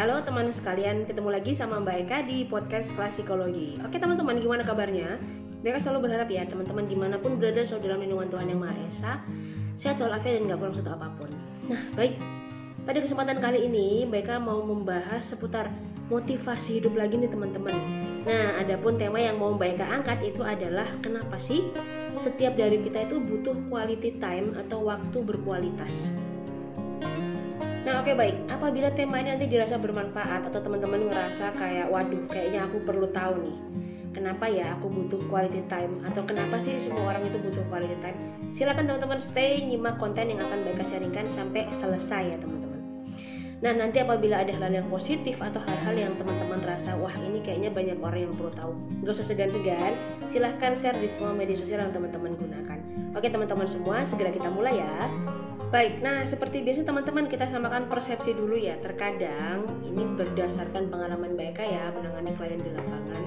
Halo teman sekalian, ketemu lagi sama Mbak Eka di podcast Kelas Psikologi. Oke teman-teman, gimana kabarnya? Mbak Eka selalu berharap ya teman-teman dimanapun berada selalu dalam lindungan Tuhan Yang Maha Esa, sehat walafiat dan gak kurang satu apapun. Nah baik, pada kesempatan kali ini Mbak Eka mau membahas seputar motivasi hidup lagi nih teman-teman. Nah adapun tema yang mau Mbak Eka angkat itu adalah kenapa sih setiap dari kita itu butuh quality time atau waktu berkualitas. Nah oke baik, apabila tema ini nanti dirasa bermanfaat atau teman-teman ngerasa kayak waduh kayaknya aku perlu tahu nih kenapa ya aku butuh quality time atau kenapa sih semua orang itu butuh quality time, silakan teman-teman stay nyimak konten yang akan mereka sharingkan sampai selesai ya teman-teman. Nah nanti apabila ada hal yang positif atau hal-hal yang teman-teman rasa wah ini kayaknya banyak orang yang perlu tahu, gak usah segan-segan, silahkan share di semua media sosial yang teman-teman gunakan. Oke teman-teman semua, segera kita mulai ya. Baik, nah seperti biasa teman-teman kita samakan persepsi dulu ya. Terkadang ini berdasarkan pengalaman Mbak Eka ya menangani klien di lapangan.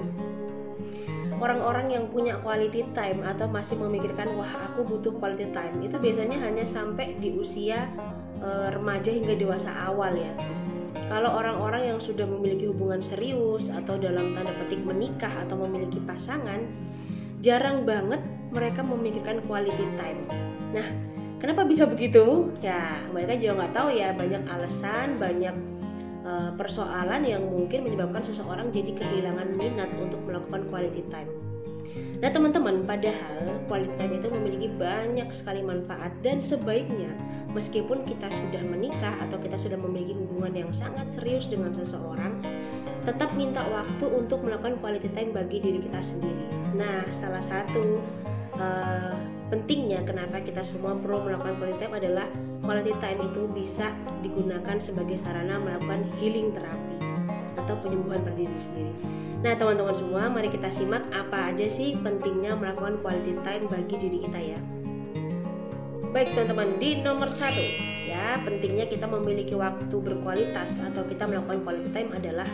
Orang-orang yang punya quality time atau masih memikirkan wah aku butuh quality time itu biasanya hanya sampai di usia remaja hingga dewasa awal ya. Kalau orang-orang yang sudah memiliki hubungan serius atau dalam tanda petik menikah atau memiliki pasangan, jarang banget mereka memikirkan quality time. Nah kenapa bisa begitu? Ya, mereka juga nggak tahu ya, banyak alasan, banyak persoalan yang mungkin menyebabkan seseorang jadi kehilangan minat untuk melakukan quality time. Nah teman-teman, padahal quality time itu memiliki banyak sekali manfaat dan sebaiknya meskipun kita sudah menikah atau kita sudah memiliki hubungan yang sangat serius dengan seseorang, tetap minta waktu untuk melakukan quality time bagi diri kita sendiri. Nah, salah satu pentingnya kenapa kita semua perlu melakukan quality time adalah quality time itu bisa digunakan sebagai sarana melakukan healing terapi atau penyembuhan pada diri sendiri. Nah teman-teman semua, mari kita simak apa aja sih pentingnya melakukan quality time bagi diri kita ya. Baik teman-teman, di nomor 1 ya, pentingnya kita memiliki waktu berkualitas atau kita melakukan quality time adalah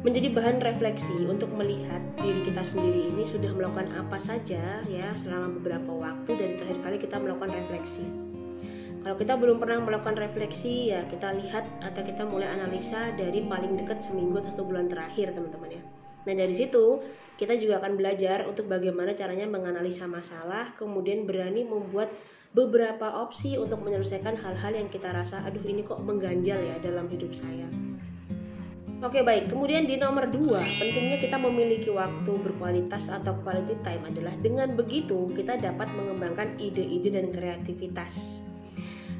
menjadi bahan refleksi untuk melihat diri kita sendiri ini sudah melakukan apa saja ya selama beberapa waktu dari terakhir kali kita melakukan refleksi. Kalau kita belum pernah melakukan refleksi ya kita lihat atau kita mulai analisa dari paling dekat seminggu atau 1 bulan terakhir teman-teman ya. Nah dari situ kita juga akan belajar untuk bagaimana caranya menganalisa masalah, kemudian berani membuat beberapa opsi untuk menyelesaikan hal-hal yang kita rasa aduh ini kok mengganjal ya dalam hidup saya. Oke baik, kemudian di nomor 2, pentingnya kita memiliki waktu berkualitas atau quality time adalah dengan begitu kita dapat mengembangkan ide-ide dan kreativitas.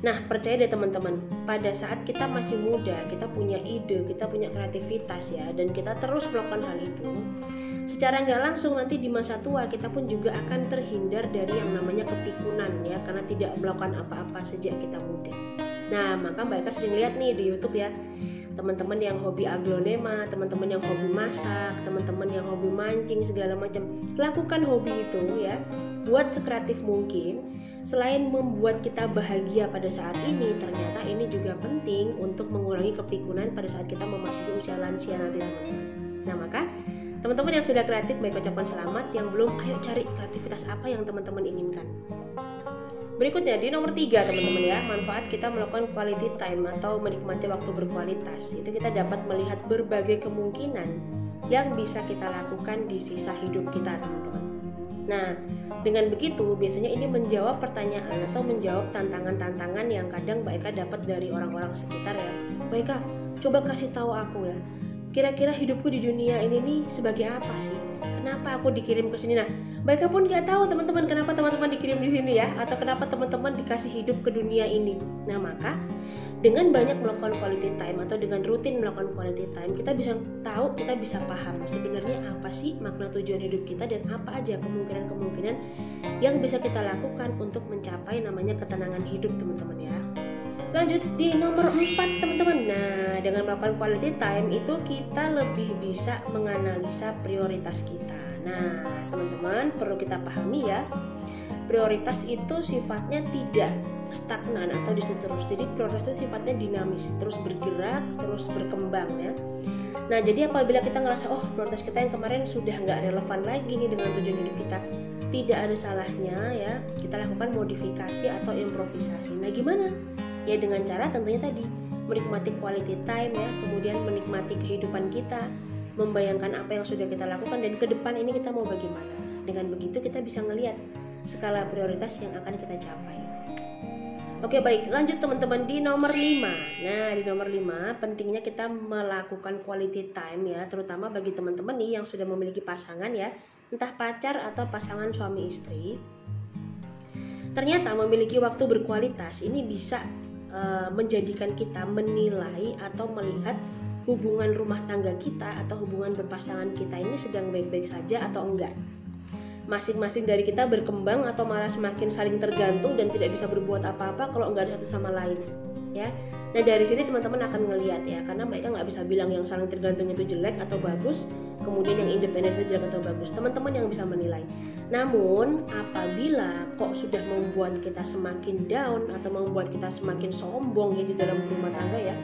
Nah percaya deh teman-teman, pada saat kita masih muda, kita punya ide, kita punya kreativitas ya, dan kita terus melakukan hal itu, secara nggak langsung nanti di masa tua kita pun juga akan terhindar dari yang namanya kepikunan ya, karena tidak melakukan apa-apa sejak kita muda. Nah maka Mbak Eka sering lihat nih di YouTube ya, teman-teman yang hobi aglonema, teman-teman yang hobi masak, teman-teman yang hobi mancing segala macam, lakukan hobi itu ya, buat sekreatif mungkin. Selain membuat kita bahagia pada saat ini, ternyata ini juga penting untuk mengurangi kepikunan pada saat kita memasuki usia lansia nanti teman-teman. Nah maka teman-teman yang sudah kreatif, baik ucapkan selamat, yang belum ayo cari kreativitas apa yang teman-teman inginkan. Berikutnya di nomor 3 teman-teman ya, manfaat kita melakukan quality time atau menikmati waktu berkualitas itu kita dapat melihat berbagai kemungkinan yang bisa kita lakukan di sisa hidup kita teman-teman. Nah dengan begitu biasanya ini menjawab pertanyaan atau menjawab tantangan-tantangan yang kadang Mbak Eka dapat dari orang-orang sekitar ya. Mbak Eka coba kasih tahu aku ya, kira-kira hidupku di dunia ini nih sebagai apa sih? Kenapa aku dikirim ke sini? Nah Mbak Eka pun nggak tahu teman-teman kenapa teman-teman dikirim di sini ya, atau kenapa teman-teman dikasih hidup ke dunia ini. Nah maka dengan banyak melakukan quality time atau dengan rutin melakukan quality time, kita bisa tahu, kita bisa paham sebenarnya apa sih makna tujuan hidup kita dan apa aja kemungkinan-kemungkinan yang bisa kita lakukan untuk mencapai namanya ketenangan hidup teman-teman ya. Lanjut di nomor 4 teman-teman. Nah dengan melakukan quality time itu kita lebih bisa menganalisa prioritas kita. Nah teman-teman perlu kita pahami ya, prioritas itu sifatnya tidak stagnan atau di situ terus. Jadi prioritas itu sifatnya dinamis, terus bergerak, terus berkembang ya. Nah jadi apabila kita ngerasa oh prioritas kita yang kemarin sudah nggak relevan lagi nih dengan tujuan hidup kita, tidak ada salahnya ya kita lakukan modifikasi atau improvisasi. Nah gimana? Ya dengan cara tentunya tadi menikmati quality time ya, kemudian menikmati kehidupan kita, membayangkan apa yang sudah kita lakukan dan ke depan ini kita mau bagaimana. Dengan begitu kita bisa ngelihat skala prioritas yang akan kita capai. Oke, baik, lanjut teman-teman di nomor 5. Nah, di nomor 5 pentingnya kita melakukan quality time ya, terutama bagi teman-teman nih yang sudah memiliki pasangan ya, entah pacar atau pasangan suami istri. Ternyata memiliki waktu berkualitas ini bisa menjadikan kita menilai atau melihat hubungan rumah tangga kita atau hubungan berpasangan kita ini sedang baik-baik saja atau enggak. Masing-masing dari kita berkembang atau malah semakin saling tergantung dan tidak bisa berbuat apa-apa kalau enggak ada satu sama lain ya. Nah, dari sini teman-teman akan ngelihat ya, karena mereka nggak bisa bilang yang saling tergantung itu jelek atau bagus, kemudian yang independen itu jelek atau bagus. Teman-teman yang bisa menilai. Namun apabila kok sudah membuat kita semakin down atau membuat kita semakin sombong ya di dalam rumah tangga ya,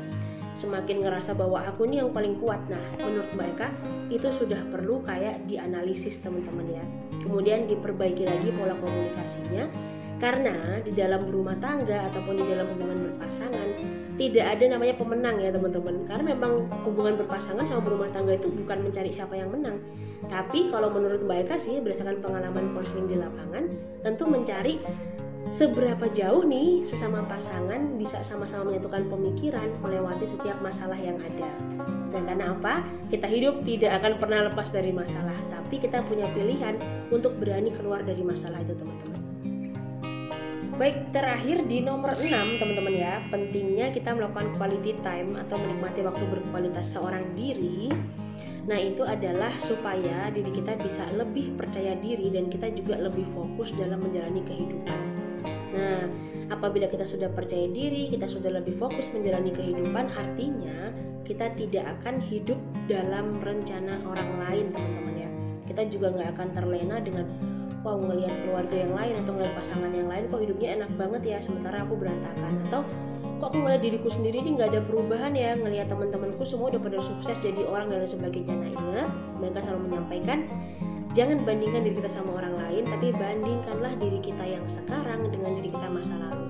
semakin ngerasa bahwa aku ini yang paling kuat. Nah, menurut Mbak Eka itu sudah perlu kayak dianalisis teman-teman ya. Kemudian diperbaiki lagi pola komunikasinya, karena di dalam rumah tangga ataupun di dalam hubungan berpasangan tidak ada namanya pemenang ya teman-teman. Karena memang hubungan berpasangan sama berumah tangga itu bukan mencari siapa yang menang. Tapi kalau menurut Mbak Eka sih berdasarkan pengalaman konseling di lapangan, tentu mencari seberapa jauh nih sesama pasangan bisa sama-sama menyatukan pemikiran melewati setiap masalah yang ada. Dan karena apa? Kita hidup tidak akan pernah lepas dari masalah, tapi kita punya pilihan untuk berani keluar dari masalah itu teman-teman. Baik, terakhir di nomor 6 teman-teman ya, pentingnya kita melakukan quality time atau menikmati waktu berkualitas seorang diri. Nah, itu adalah supaya diri kita bisa lebih percaya diri dan kita juga lebih fokus dalam menjalani kehidupan. Nah, apabila kita sudah percaya diri, kita sudah lebih fokus menjalani kehidupan, artinya kita tidak akan hidup dalam rencana orang lain teman-teman ya. Kita juga nggak akan terlena dengan wow, ngelihat keluarga yang lain atau ngelihat pasangan yang lain kok hidupnya enak banget ya sementara aku berantakan, atau kok aku ngelihat diriku sendiri ini nggak ada perubahan ya, ngelihat teman-temanku semua udah pada sukses jadi orang dan sebagainya. Nah, ingat, mereka selalu menyampaikan jangan bandingkan diri kita sama orang lain, tapi bandingkanlah diri kita yang sekarang dengan diri kita masa lalu.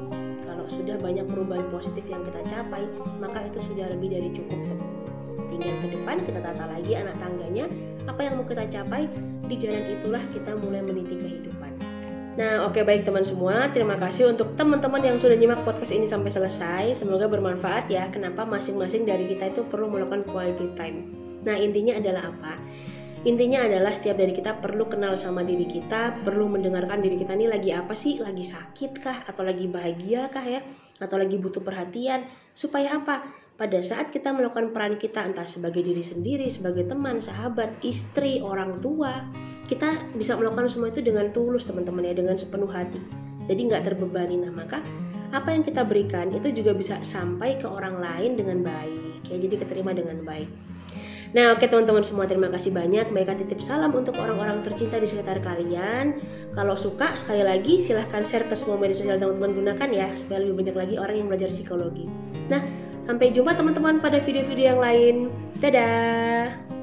Kalau sudah banyak perubahan positif yang kita capai, maka itu sudah lebih dari cukup tuh. Tinggal ke depan kita tata lagi anak tangganya, apa yang mau kita capai, di jalan itulah kita mulai meniti kehidupan. Nah, oke, baik teman semua, terima kasih untuk teman-teman yang sudah nyimak podcast ini sampai selesai. Semoga bermanfaat ya, kenapa masing-masing dari kita itu perlu melakukan quality time. Nah, intinya adalah apa? Intinya adalah setiap dari kita perlu kenal sama diri kita, perlu mendengarkan diri kita ini lagi apa sih, lagi sakit kah, atau lagi bahagia kah ya, atau lagi butuh perhatian, supaya apa? Pada saat kita melakukan peran kita entah sebagai diri sendiri, sebagai teman, sahabat, istri, orang tua, kita bisa melakukan semua itu dengan tulus teman-teman ya, dengan sepenuh hati. Jadi nggak terbebani. Nah, maka apa yang kita berikan itu juga bisa sampai ke orang lain dengan baik ya, jadi keterima dengan baik. Nah, oke teman-teman semua, terima kasih banyak. Baikkan titip salam untuk orang-orang tercinta di sekitar kalian. Kalau suka, sekali lagi silahkan share ke semua media sosial teman-teman gunakan ya, supaya lebih banyak lagi orang yang belajar psikologi. Nah, sampai jumpa teman-teman pada video-video yang lain. Dadah.